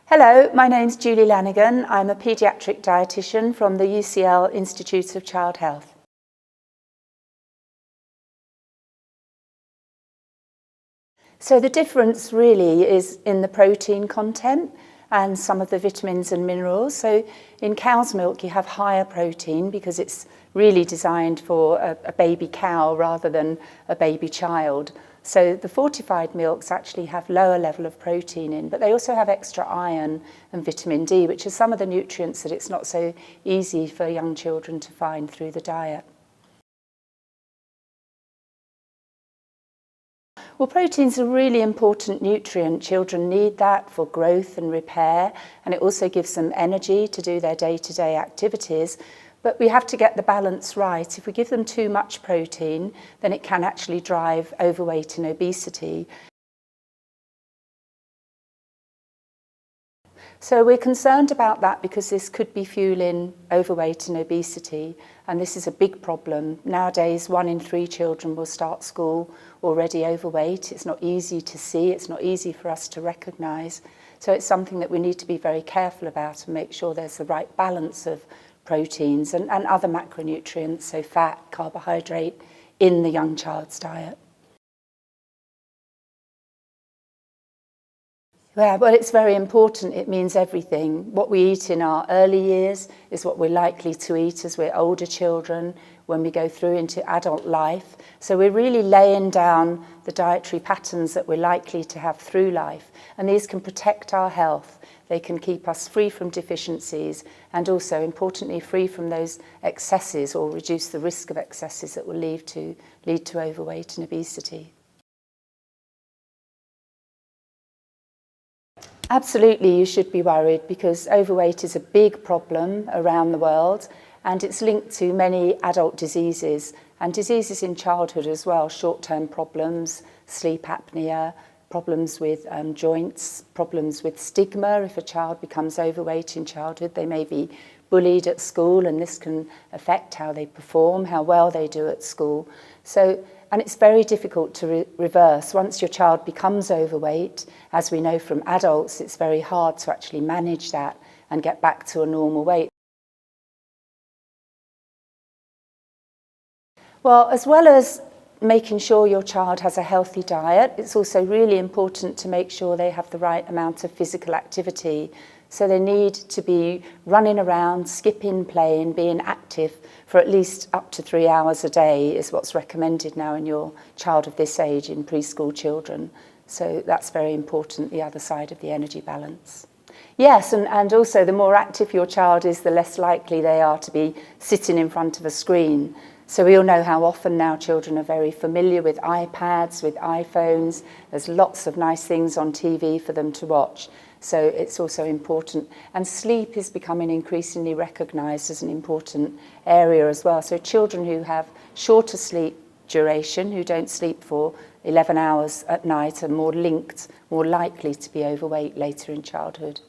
Hello, my name's Julie Lanigan. I'm a paediatric dietitian from the UCL Institute of Child Health. So the difference really is in the protein content and some of the vitamins and minerals. So in cow's milk you have higher protein because it's really designed for a baby cow rather than a baby child. So the fortified milks actually have lower level of protein in, but they also have extra iron and vitamin D, which are some of the nutrients that it's not so easy for young children to find through the diet. Well, protein's a really important nutrient. Children need that for growth and repair, and it also gives them energy to do their day-to-day activities. But we have to get the balance right. If we give them too much protein, then it can actually drive overweight and obesity. So we're concerned about that because this could be fueling overweight and obesity, and this is a big problem. Nowadays, 1 in 3 children will start school already overweight. It's not easy to see, it's not easy for us to recognise. So it's something that we need to be very careful about and make sure there's the right balance of proteins and other macronutrients, so fat, carbohydrate, in the young child's diet. Yeah, well, it's very important. It means everything. What we eat in our early years is what we're likely to eat as we're older children, when we go through into adult life. So we're really laying down the dietary patterns that we're likely to have through life. And these can protect our health. They can keep us free from deficiencies and also, importantly, free from those excesses or reduce the risk of excesses that will lead to overweight and obesity. Absolutely, you should be worried because overweight is a big problem around the world and it's linked to many adult diseases and diseases in childhood as well, short-term problems, sleep apnea, problems with joints, problems with stigma. If a child becomes overweight in childhood, they may be bullied at school and this can affect how they perform, how well they do at school. And it's very difficult to reverse. Once your child becomes overweight, as we know from adults, it's very hard to actually manage that and get back to a normal weight. Well, as well as making sure your child has a healthy diet, it's also really important to make sure they have the right amount of physical activity. So they need to be running around, skipping, playing, being active for at least up to 3 hours a day is what's recommended now in your child of this age, in preschool children. So that's very important, the other side of the energy balance. Yes, and also the more active your child is, the less likely they are to be sitting in front of a screen. So we all know how often now children are very familiar with iPads, with iPhones. There's lots of nice things on TV for them to watch. So it's also important. And sleep is becoming increasingly recognised as an important area as well. So children who have shorter sleep duration, who don't sleep for 11 hours at night, are more likely to be overweight later in childhood.